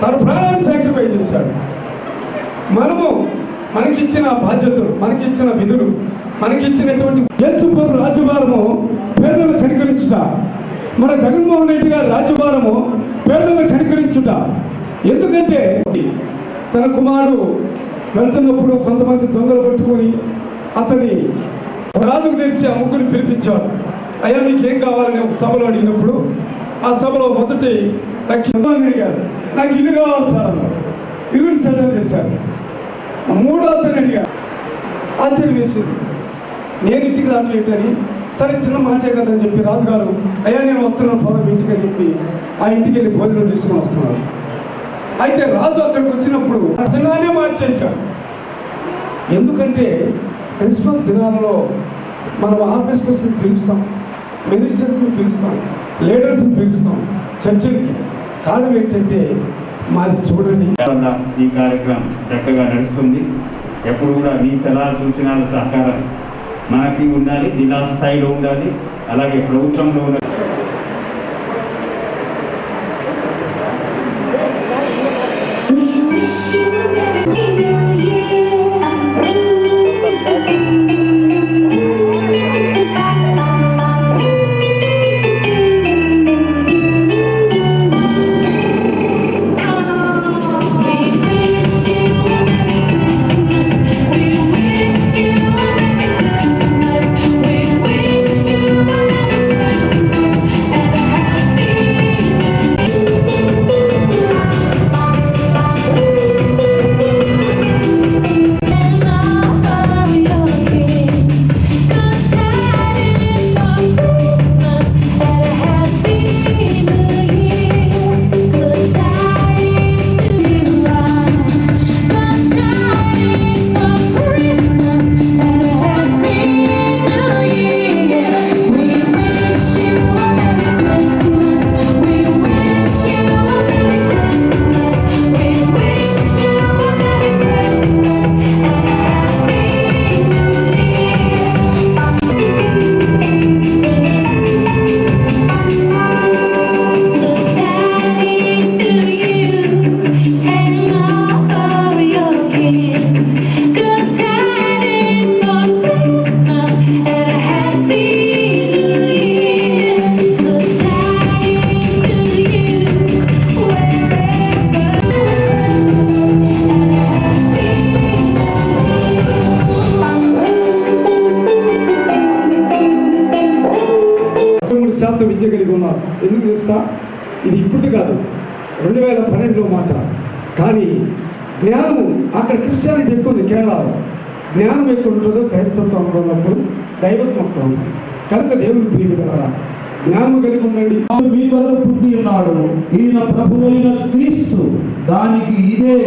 తన ప్రాణాన్ని సాక్రిఫైస్ చేశాడు. మనము మనకిచ్చిన బాధ్యతలు, మనకిచ్చిన విధులు, మనకిచ్చినటువంటి యేసుప్రభు రాజ్యభారము పేదలను కనికరించుట, మన జగన్మోహన్ రెడ్డి గారి రాజ్యభారము పేదలను కనికరించుట. ఎందుకంటే తన కుమారుడు వెళ్తున్నప్పుడు కొంతమంది దొంగలు పట్టుకొని అతని రాజుకు తెలిసి ఆ ముగ్గురు పిలిపించారు. అయ్యా మీకేం కావాలని ఒక సభలో అడిగినప్పుడు ఆ సభలో మొదటి రక్షణ అడిగారు, నాకు ఇల్లు కావాలి సార్ అన్నారు. ఇల్లుని సెటిల్ చేశారు. మూడో అతను అడిగారు. ఆశ్చర్యం వేసింది, నేను ఇంటికి రావట్లేదని. సరే చిన్న మాటే కదని చెప్పి రాజుగారు, అయ్యా నేను వస్తున్నాను పొలం ఇంటికి అని చెప్పి ఆ ఇంటికి వెళ్ళి భోజనం తీసుకుని వస్తున్నారు. అయితే రాజు అక్కడికి వచ్చినప్పుడు అతనానే మార్చేశాడు. ఎందుకంటే క్రిస్మస్ దినాలలో మనం ఆఫీసర్స్ని పిలుస్తాం, మినిస్టర్స్ని పిలుస్తాం, లీడర్స్ని పిలుస్తాం చర్చలకి. కారణం ఏంటంటే మాది చూడండి. ఈ కార్యక్రమం చక్కగా నడుస్తుంది. ఎప్పుడు కూడా మీ సలహా సూచనల సహకారం మనకి ఉండాలి, జిల్లా స్థాయిలో ఉండాలి, అలాగే ప్రభుత్వంలో ఉండాలి. విద్య కలిగి ఉన్నారు. ఎందుకు తెలుసా? ఇది ఇప్పుడు కాదు, 2012లో మాట. కానీ జ్ఞానము అక్కడ క్రిస్టియానిటీ ఎక్కువ ఉంది. కేరళలో జ్ఞానం ఎక్కువ ఉంటుందో క్రైస్తత్వం ఉన్నప్పుడు దైవత్వం అక్కడ ఉంటుంది. కనుక దేవుని ప్రియమైన జ్ఞానము కలిగి ఉండండి. మీ కొరకు పుట్టి ఉన్నాడు ఈయన ప్రభువైన క్రీస్తు, దానికి ఇదే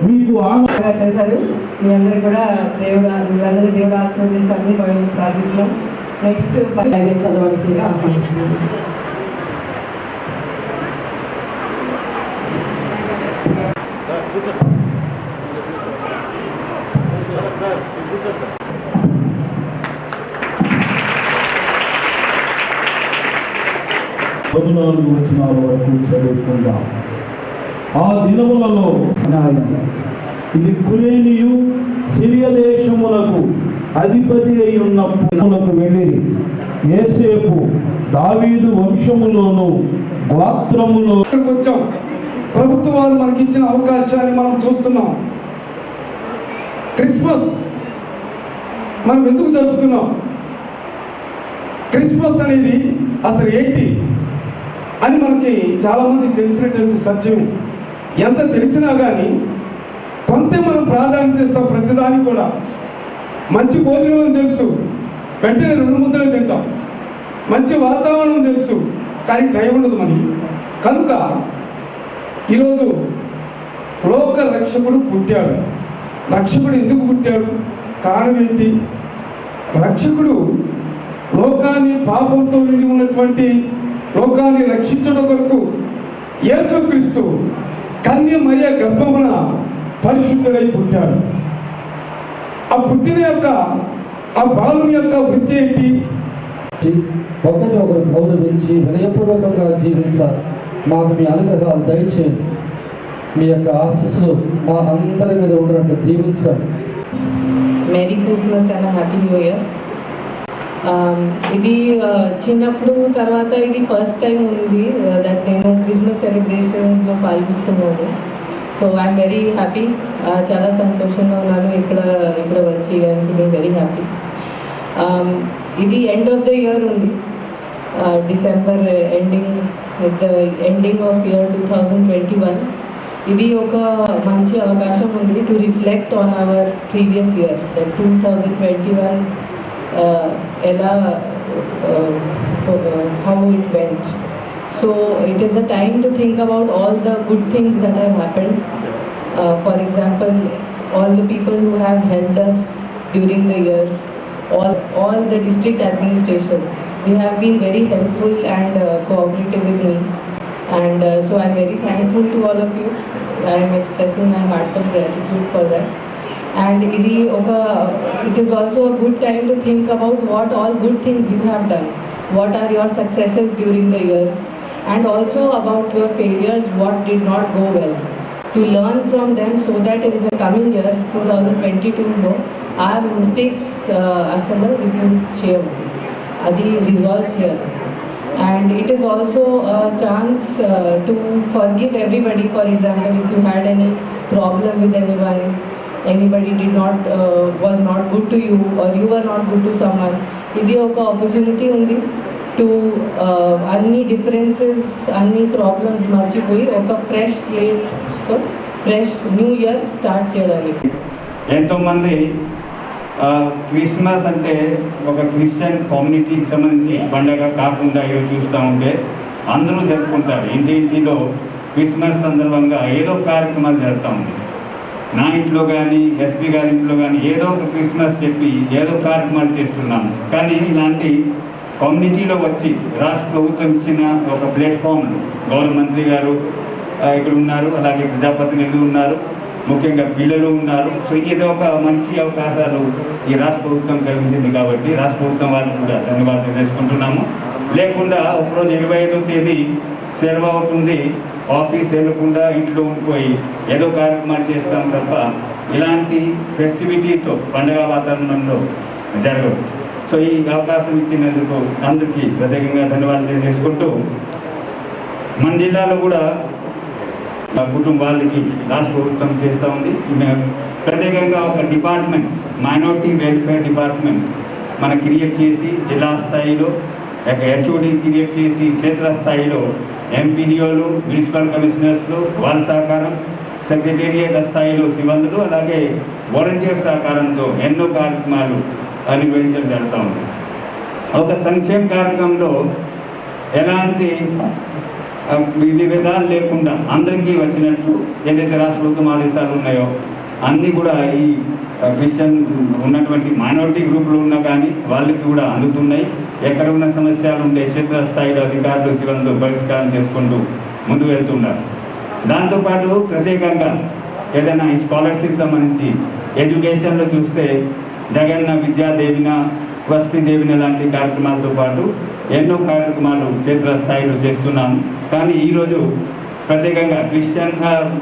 మీకు ఆనందంగా చేశారు. మీ అందరూ కూడా మీరందరూ దేవుడు ఆశీర్వదించాలని ప్రార్థిస్తున్నాం. నెక్స్ట్ చదవాల్సిందిగా ఆహ్వానిస్తున్నాం. వచనాల వరకు చదువుకుందాం. ఆ దినములలో ఇది కురేనియు సిరియా దేశములకు అధిపతి అయి ఉన్నప్పుడు వెళ్ళి యేసేపు దావీదు వంశములోను గోత్రములో కొంచెం ప్రభుత్వాలు మనకి ఇచ్చిన అవకాశాన్ని మనం చూస్తున్నాం. క్రిస్మస్ మనం ఎందుకు జరుపుతున్నాం? క్రిస్మస్ అనేది అసలు ఏంటి అని మనకి చాలామంది తెలిసినటువంటి సత్యం. ఎంత తెలిసినా కానీ కొంత మనం ప్రాధాన్యత ఇస్తాం ప్రతిదానికి కూడా. మంచి భోజనం తెలుసు, వెంటనే 2 ముద్దలు తింటాం. మంచి వాతావరణం తెలుసు, కానీ టైం ఉండదు మనకి. కనుక ఈరోజు లోక రక్షకుడు పుట్టాడు. రక్షకుడు ఎందుకు పుట్టాడు? కారణం ఏంటి? రక్షకుడు లోకాన్ని పాపంతో నిండి ఉన్నటువంటి లోకాన్ని రక్షించడం కొరకు యేసుక్రీస్తు కన్య మరియ గర్భమున పరిశుద్ధుడై పుట్టాడు. ఆ పుట్టిన యొక్క ఆ బాలుని యొక్క వృత్తి ఏంటి? ఒకరిని ఒకరు గౌరవించి వినయపూర్వకంగా జీవించాలి. మాకు మీ అనుగ్రహాలు దయచేయండి. మీ యొక్క ఆశీస్సులు మా అందరి మీద ఉండడానికి దీవించండి. Merry Christmas and happy new year. ఇది చిన్నప్పుడు తర్వాత ఇది ఫస్ట్ టైం ఉంది దట్ నేను క్రిస్మస్ సెలబ్రేషన్స్లో పాల్గొస్తున్నాను. So I'm very happy. చాలా సంతోషంగా ఉన్నాను ఇక్కడ వచ్చి. I'm feeling very happy. ఇది ఎండ్ ఆఫ్ ద ఇయర్ ఉంది, December with the ending of year 2021. ఇది ఒక మంచి అవకాశం ఉంది to reflect on our previous year, that 2021 ఎలా how it went. So it is the time to think about all the good things that have happened. For example, all the people who have helped us during the year, all the district administration, they have been very helpful and cooperative with me. And so I'm very thankful to all of you. I am expressing my heartfelt gratitude for that. And it is also a good time to think about what all good things you have done, what are your successes during the year, and also about your failures, what did not go well, to learn from them so that in the coming year 2022 our mistakes asalu we can share adi results here. And it is also a chance to forgive everybody. For example, if you had any problem with anyone, anybody was not good to you, or you were not good to someone, ఇది ఒక opportunity ఉంది to అన్ని differences, అన్ని problems మర్చిపోయి ఒక fresh slate, so fresh new year start చేయడానికి. ఎంతోమంది Christmas అంటే ఒక క్రిస్టియన్ కమ్యూనిటీకి సంబంధించి పండగ కాకుండా ఈరోజు చూస్తూ ఉంటే అందరూ జరుపుకుంటారు. ఇంటింటిలో క్రిస్మస్ సందర్భంగా ఏదో కార్యక్రమాలు జరుగుతూ ఉంది. నా ఇంట్లో కానీ ఎస్పీ గారి ఇంట్లో కానీ ఏదో ఒక క్రిస్మస్ చెప్పి ఏదో కార్యక్రమాలు చేస్తున్నాము. కానీ ఇలాంటి కమ్యూనిటీలో వచ్చి రాష్ట్ర ప్రభుత్వం ఇచ్చిన ఒక ప్లాట్ఫామ్లు, గౌరవ మంత్రి గారు ఇక్కడ ఉన్నారు, అలాగే ప్రజాప్రతినిధులు ఉన్నారు, ముఖ్యంగా పిల్లలు ఉన్నారు. సో ఇది ఒక మంచి అవకాశాలు ఈ రాష్ట్ర ప్రభుత్వం కలిగించింది కాబట్టి రాష్ట్ర ప్రభుత్వం వారికి కూడా ధన్యవాదాలు తెలుసుకుంటున్నాము. లేకుండా ఒకరోజు 25వ తేదీ సెలవు అవుతుంది, ఆఫీస్ వెళ్ళకుండా ఇంట్లో ఉండిపోయి ఏదో కార్యక్రమాలు చేస్తాం తప్ప ఇలాంటి ఫెస్టివిటీతో పండుగ వాతావరణంలో జరగదు. సో ఈ అవకాశం ఇచ్చినందుకు అందరికీ ప్రత్యేకంగా ధన్యవాదాలు తెలియజేసుకుంటూ, మన జిల్లాలో కూడా కుటుంబాలకి రాష్ట్ర ప్రభుత్వం చేస్తూ ఉంది. ప్రత్యేకంగా ఒక డిపార్ట్మెంట్, మైనారిటీ వెల్ఫేర్ డిపార్ట్మెంట్ మన క్రియేట్ చేసి జిల్లా స్థాయిలో హెచ్ఓడి క్రియేట్ చేసి క్షేత్రస్థాయిలో ఎంపీడీఓలు, మున్సిపల్ కమిషనర్స్లు వాళ్ళ సహకారం, సెక్రటేరియట్ స్థాయిలో సిబ్బందులు, అలాగే వాలంటీర్ సహకారంతో ఎన్నో కార్యక్రమాలు నిర్వహించడం జరుగుతూ ఉంది. ఒక సంక్షేమ కార్యక్రమంలో ఎలాంటి విభేదాలు లేకుండా అందరికీ వచ్చినట్టు ఏదైతే రాష్ట్ర ప్రభుత్వం ఆదేశాలు ఉన్నాయో అన్నీ కూడా ఈ క్రిస్టియన్ ఉన్నటువంటి మైనారిటీ గ్రూపులు ఉన్నా కానీ వాళ్ళకి కూడా అందుతున్నాయి. ఎక్కడ ఉన్న సమస్యలు ఉంటే క్షేత్రస్థాయిలో అధికారులు సిబ్బందులు పరిష్కారం చేసుకుంటూ ముందుకు వెళ్తున్నారు. దాంతోపాటు ప్రత్యేకంగా ఏదైనా ఈ స్కాలర్షిప్ సంబంధించి ఎడ్యుకేషన్లో చూస్తే జగన్న విద్యాదేవిన, వసతి దేవిన లాంటి కార్యక్రమాలతో పాటు ఎన్నో కార్యక్రమాలు క్షేత్రస్థాయిలో చేస్తున్నాము. కానీ ఈరోజు ప్రత్యేకంగా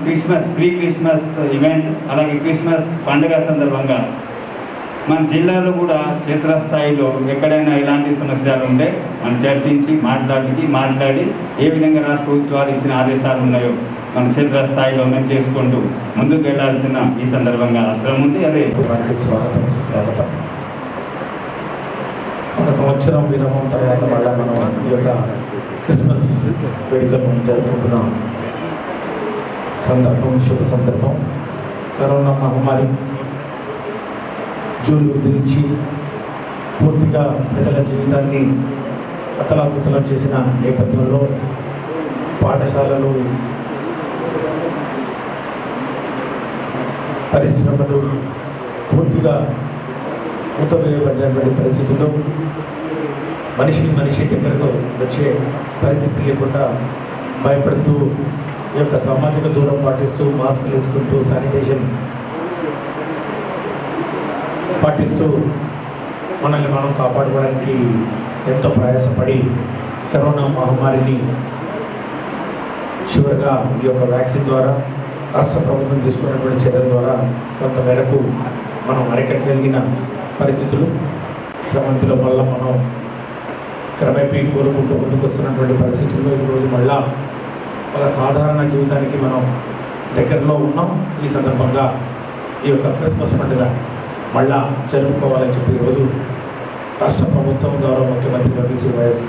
క్రిస్మస్ ప్రీ క్రిస్మస్ ఈవెంట్, అలాగే క్రిస్మస్ పండుగ సందర్భంగా మన జిల్లాలో కూడా క్షేత్రస్థాయిలో ఎక్కడైనా ఇలాంటి సమస్యలు ఉంటే మనం చర్చించి మాట్లాడి ఏ విధంగా రాష్ట్ర ప్రభుత్వాలు ఇచ్చిన ఆదేశాలు ఉన్నాయో మనం క్షేత్రస్థాయిలో మేము చేసుకుంటూ ముందుకు వెళ్లాల్సిన ఈ సందర్భంగా అవసరం ఉంది. అదే స్వాగతం. ఒక సంవత్సరం విరామం తర్వాత మళ్ళీ మనం ఈ యొక్క క్రిస్మస్ వేడుకలను జరుపుకుంటున్నాం. శుభ సందర్భం. కరోనా మహమ్మారి జూలు విధించి పూర్తిగా ప్రజల జీవితాన్ని అతలాకుతలం చేసిన నేపథ్యంలో పాఠశాలలు, పరిశ్రమలు పూర్తిగా మూతవేయబడినటువంటి పరిస్థితుల్లో మనిషి దగ్గరకు వచ్చే పరిస్థితి లేకుండా భయపడుతూ ఈ యొక్క సామాజిక దూరం పాటిస్తూ, మాస్క్ వేసుకుంటూ, శానిటేషన్ పాటిస్తూ మనల్ని మనం కాపాడుకోవడానికి ఎంతో ప్రయాసపడి కరోనా మహమ్మారిని చివరిగా ఈ యొక్క వ్యాక్సిన్ ద్వారా రాష్ట్ర ప్రభుత్వం తీసుకున్నటువంటి చర్యల ద్వారా కొంత మేరకు మనం అరికట్టగలిగిన పరిస్థితులు, శ్రమంతిలో వల్ల మనం క్రమేపీ కోరుకుంటూ ముందుకొస్తున్నటువంటి పరిస్థితుల్లో ఈరోజు మళ్ళా ఒక సాధారణ జీవితానికి మనం దగ్గరలో ఉన్నాం. ఈ సందర్భంగా ఈ యొక్క క్రిస్మస్ పండుగ మళ్ళా జరుపుకోవాలని చెప్పి ఈరోజు రాష్ట్ర ప్రభుత్వం గౌరవ ముఖ్యమంత్రి వర్యులు శ్రీ వైఎస్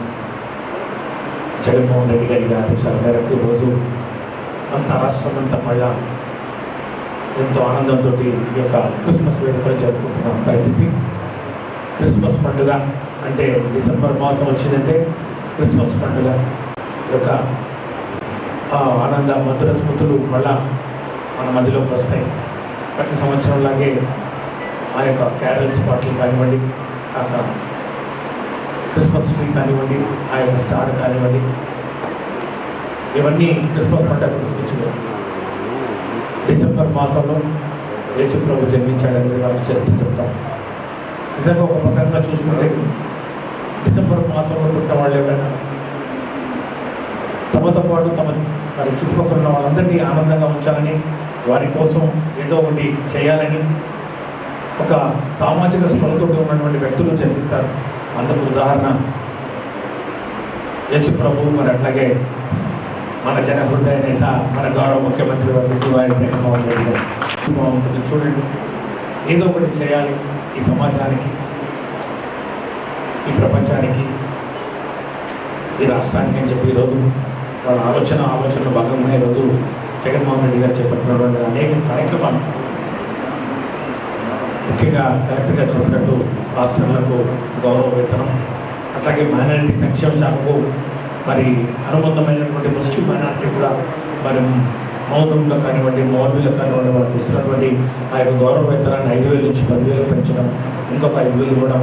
జగన్మోహన్ రెడ్డి గారి ఆదేశాల మేరకు ఈరోజు అంత రాష్ట్రం అంతా మళ్ళా ఎంతో ఆనందంతో ఈ యొక్క క్రిస్మస్ వేడుకలు జరుపుకుంటున్న పరిస్థితి. క్రిస్మస్ పండుగ అంటే డిసెంబర్ మాసం వచ్చిందంటే క్రిస్మస్ పండుగ యొక్క ఆనంద మధుర స్మృతులు మళ్ళా మన మధ్యలోకి వస్తాయి. ప్రతి సంవత్సరంలాగే ఆ యొక్క క్యారల్స్ పాటలు కానివ్వండి, ఆ యొక్క క్రిస్మస్ ట్రీ కానివ్వండి, ఆ యొక్క స్టార్ కానివ్వండి, ఇవన్నీ క్రిస్మస్ పండుగ గురించి డిసెంబర్ మాసంలో యేసు ప్రభు జన్మించాడనేది మనం చరిత్ర చెప్తాం. నిజంగా ఒక పక్కన చూసుకుంటే డిసెంబర్ మాసంలో పుట్టిన వాళ్ళు ఎవరైనా తమతో పాటు తమ మరి చుట్టుపక్కల ఉన్న వాళ్ళందరినీ ఆనందంగా ఉంచాలని, వారి కోసం ఏదో ఒకటి చేయాలని ఒక సామాజిక స్పృహతో ఉన్నటువంటి వ్యక్తులు జన్మిస్తారు. అందుకు ఉదాహరణ యేసు ప్రభు. మరి అట్లాగే మన జన హృదయ నేత, మన గౌరవ ముఖ్యమంత్రి వర్యులు శ్రీ వైఎస్ జగన్మోహన్ రెడ్డి గారు బాగుంటుంది. చూడండి, ఏదో ఒకటి చేయాలి ఈ సమాజానికి, ఈ ప్రపంచానికి, ఈ రాష్ట్రానికి అని చెప్పి ఈరోజు వాళ్ళ ఆలోచనలో భాగంగా ఈరోజు జగన్మోహన్ రెడ్డి గారు చేపట్టినటువంటి అనేక కార్యక్రమాలు, ముఖ్యంగా కలెక్టర్ గారు చెప్పినట్టు హాస్టళ్లకు గౌరవ వేతనం, అట్లాగే మైనారిటీ సంక్షేమ శాఖకు మరి అనుబంధమైనటువంటి ముస్లిం మైనారిటీ కూడా మరి మౌజంలో కానివ్వండి, మౌల్వీలో కానివ్వండి, వాళ్ళకి ఇస్తున్నటువంటి ఆ యొక్క గౌరవ వేతనాన్ని 5,000 నుంచి 10,000 పెంచడం, ఇంకొక 5,000 ఇవ్వడం.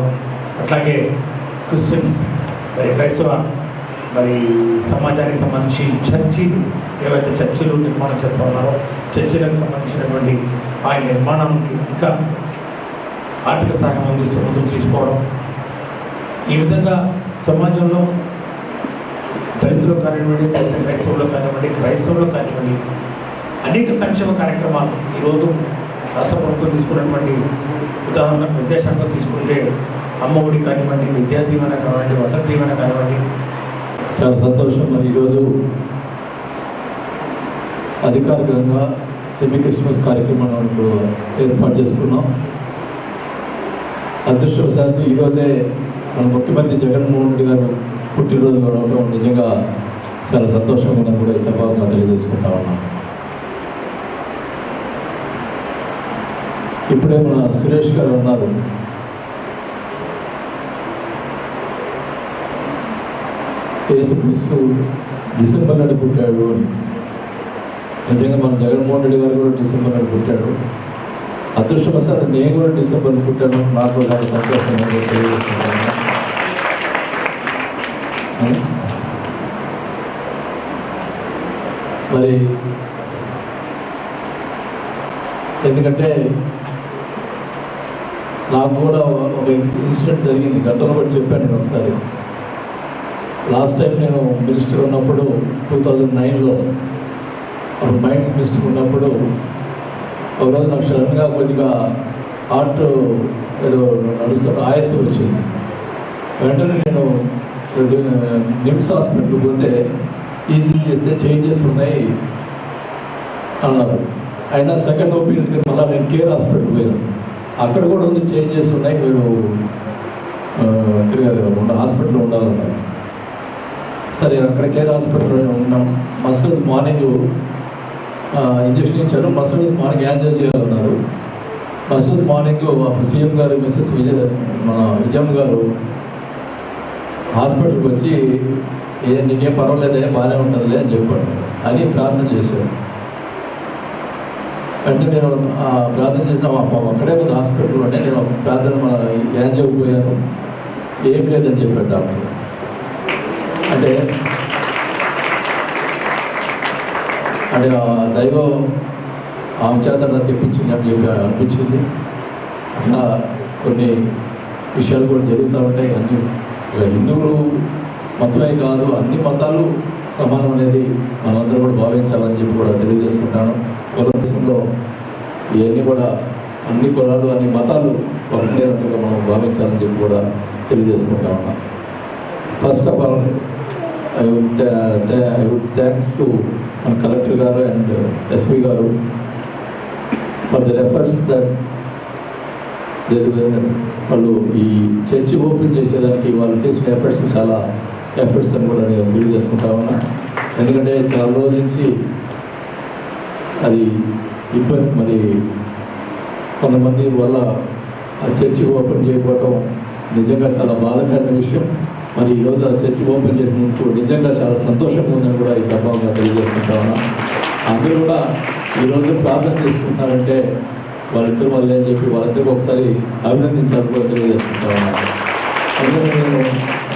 అట్లాగే క్రిస్టియన్స్ మరి క్రైస్తవ మరి సమాజానికి సంబంధించి చర్చిలు, ఏవైతే చర్చిలు నిర్మాణం చేస్తూ ఉన్నారో చర్చిలకు సంబంధించినటువంటి ఆ నిర్మాణానికి ఇంకా ఆర్థిక సహాయం అందిస్తూ ముందుకు తీసుకోవడం. ఈ విధంగా సమాజంలో దళితులు కానివ్వండి, దళిత క్రైస్తవులు కానివ్వండి అనేక సంక్షేమ కార్యక్రమాలు ఈరోజు రాష్ట్ర ప్రభుత్వం తీసుకున్నటువంటి ఉదాహరణ విద్యాశాఖ తీసుకుంటే అమ్మఒడి కానివ్వండి, విద్యా దీవెన కానివ్వండి, వసతి దీవెన కానివ్వండి. చాలా సంతోషం. మరి ఈరోజు అధికారికంగా సెమీ క్రిస్మస్ కార్యక్రమం ఏర్పాటు చేసుకున్నాం. అదృష్టవశాత్తు ఈరోజే మన ముఖ్యమంత్రి జగన్మోహన్ రెడ్డి గారు పుట్టినరోజు కావడం నిజంగా చాలా సంతోషంగా ఉందని కూడా ఈ సభగా తెలియజేసుకుంటా ఉన్నాం. ఇప్పుడే మన సురేష్ గారు ఉన్నారు, యేసుక్రీస్తు డిసెంబర్ నాడు పుట్టాడు అని. నిజంగా మన జగన్మోహన్ రెడ్డి గారు కూడా డిసెంబర్ నాడు పుట్టాడు. అదృష్టవశాత్తు నేను కూడా డిసెంబర్ పుట్టాను. నాకు చాలా సంతోషంగా తెలియజేస్తున్నాను. మరి ఎందుకంటే నాకు కూడా ఒక ఇన్సిడెంట్ జరిగింది, గతంలో కూడా చెప్పాను నేను ఒకసారి. లాస్ట్ టైం నేను మినిస్టర్ ఉన్నప్పుడు 2009లో అప్పుడు మైండ్స్ మినిస్టర్ ఉన్నప్పుడు ఒకరోజు నాకు సడన్గా కొద్దిగా హార్ట్ ఏదో నడుస్తూ ఆయాసం వచ్చింది. వెంటనే నేను నిమ్స్ హాస్పిటల్కి పోతే ఈజీ చేస్తే చేంజెస్ ఉన్నాయి అన్నారు. అయినా సెకండ్ ఒపీనియన్కి మళ్ళీ నేను కేర్ హాస్పిటల్కి పోయాను. అక్కడ కూడా ఉంది చేంజెస్ ఉన్నాయి, మీరు ఇక్కడ హాస్పిటల్లో ఉండాలన్నారు. సరే అక్కడ కేర్ హాస్పిటల్లో ఉన్నాం. మసూద్ మార్నింగ్ ఇంజక్షన్ ఇచ్చారు, మసూద్ మార్నింగ్ యాంజర్ చేయాలన్నారు. మసూద్ మార్నింగ్ అప్పుడు సీఎం గారు మిస్సెస్ విజయం గారు హాస్పిటల్కి వచ్చి నీకేం పర్వాలేదే, బాగానే ఉంటుందిలే అని చెప్పాడు అని ప్రార్థన చేశారు. అంటే నేను ప్రార్థన చేసిన అక్కడే ఉంది హాస్పిటల్లోనే. నేను ప్రార్థన యాంజోకి పోయాను, ఏం లేదని చెప్పాడు డాక్టర్. అంటే దైవం ఆమె చేత తెప్పించింది అని చెప్పి అనిపించింది. అట్లా కొన్ని విషయాలు కూడా జరుగుతూ ఉంటాయి. అన్ని హిందువులు మతమే కాదు, అన్ని మతాలు సమానం అనేది మనందరూ కూడా భావించాలని చెప్పి కూడా తెలియజేసుకుంటాను. దేశంలో ఇవన్నీ కూడా అన్ని కులాలు అన్ని మతాలు ఒకటేనట్టుగా మనం భావించాలని చెప్పి కూడా తెలియజేసుకుంటా ఉన్నాం. First of all I would thanks to మన కలెక్టర్ గారు అండ్ ఎస్పీ గారు ఫర్ దర్ ఎఫర్ట్స్ దట్ వాళ్ళు ఈ చర్చి ఓపెన్ చేసేదానికి వాళ్ళు చేసిన ఎఫర్ట్స్ చాలా ఎఫర్ట్స్ అని కూడా నేను తెలియజేసుకుంటా ఉన్నా. ఎందుకంటే చాలా రోజుల నుంచి అది ఇబ్బంది, మరి కొంతమంది వల్ల ఆ చర్చి ఓపెన్ చేయకపోవటం నిజంగా చాలా బాధాకరమైన విషయం. మరి ఈరోజు ఆ చర్చి ఓపెన్ చేసినందుకు నిజంగా చాలా సంతోషంగా ఉందని కూడా ఈ సభగా తెలియజేసుకుంటా ఉన్నా. అందరూ కూడా ఈరోజు ప్రార్థన చేసుకుంటారంటే వాళ్ళిద్దరు వాళ్ళే అని చెప్పి వాళ్ళిద్దరికి ఒకసారి అభినందించాలని కూడా తెలియజేసుకుంటా ఉన్నా. అందుకని నేను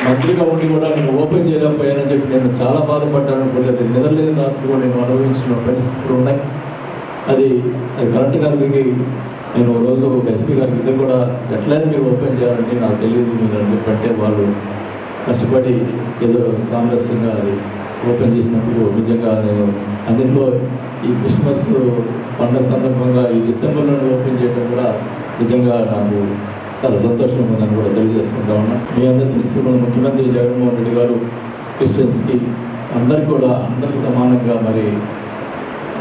మంత్రిగా ఉండి కూడా నేను ఓపెన్ చేయలేకపోయానని చెప్పి నేను చాలా బాధపడ్డాను. అనుకుంటే నిద్రలేని రాత్రి కూడా నేను అనుభవించిన పరిస్థితులు ఉన్నాయి. అది కరెక్ట్ గారికి నేను రోజు ఎస్పీ గారికి ఇద్దరు కూడా ఎట్లయినా మీరు ఓపెన్ చేయాలంటే నాకు తెలియదు మీరు అని చెప్పంటే వాళ్ళు కష్టపడి ఏదో సామరస్యంగా అది ఓపెన్ చేసినప్పుడు నిజంగా నేను అన్నింటిలో ఈ క్రిస్మస్ పండుగ సందర్భంగా ఈ డిసెంబర్లో ఓపెన్ చేయడం కూడా నిజంగా నాకు చాలా సంతోషంగా ఉందని కూడా తెలియజేసుకుంటా ఉన్నా. మీ అందరూ తెలిసి మన ముఖ్యమంత్రి జగన్మోహన్ రెడ్డి గారు క్రిస్టియన్స్కి అందరికీ సమానంగా మరి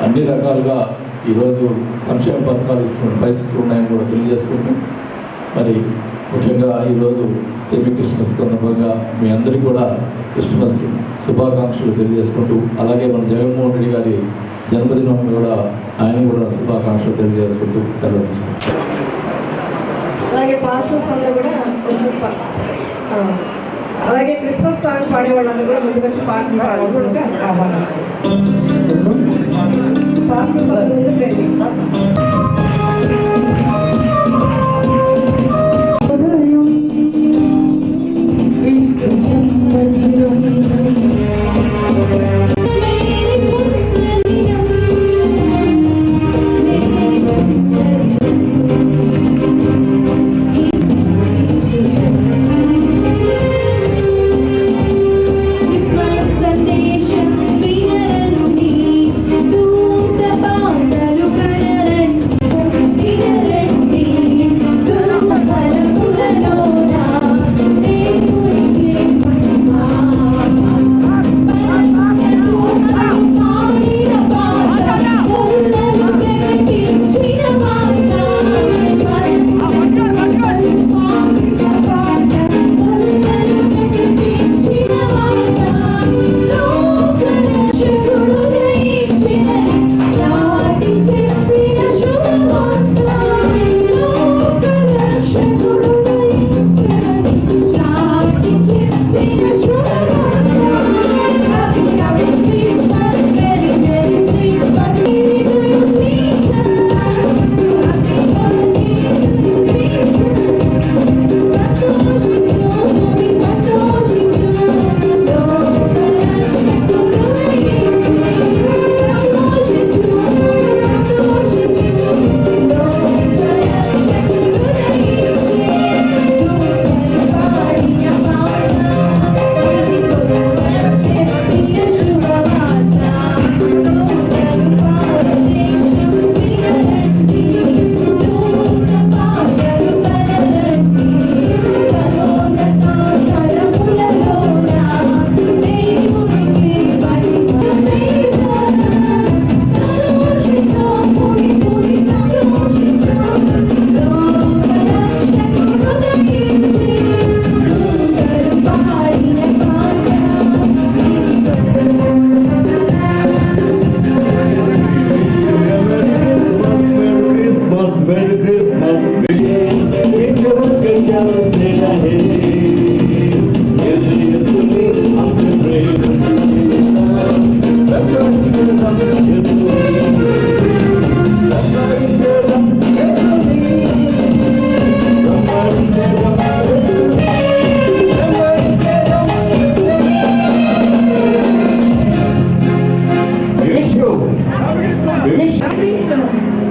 అన్ని రకాలుగా ఈరోజు సంక్షేమ పథకాలు ఇస్తున్న పరిస్థితులు ఉన్నాయని కూడా తెలియజేసుకుంటూ మరి ముఖ్యంగా ఈరోజు సెమీ క్రిస్మస్ సందర్భంగా మీ అందరికీ కూడా క్రిస్మస్ శుభాకాంక్షలు తెలియజేసుకుంటూ అలాగే మన జగన్మోహన్ రెడ్డి గారి జన్మదినం కూడా ఆయన కూడా శుభాకాంక్షలు తెలియజేసుకుంటూ సెలవు తీసుకుంటాం. అలాగే పాస్టర్స్ అందరూ కూడా కొంచెం అలాగే క్రిస్మస్ సాంగ్ పాడే వాళ్ళందరూ కూడా ముందుకు వచ్చి పాటలు పాడాల్సిందిగా ఆహ్వానిస్తారు. పాస్టర్స్ అందరూ ముందు ట్రైనింగ్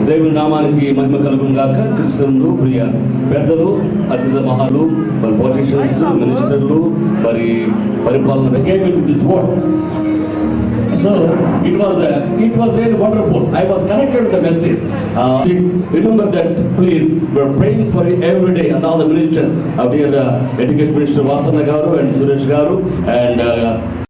దేవుని నామానికి మహిమ కలుగును గాక. క్రిస్టియన్లు, ప్రియ పెద్దలు, అతిథి మహాలు, మరి పొలిటీషియన్స్, మినిస్టర్లు, మరి పరిపాలన So it was really wonderful. I was connected with the message. Remember that, please. We're praying for you every day, and all the ministers, our dear Education Minister Vasana Garu and Suresh Garu and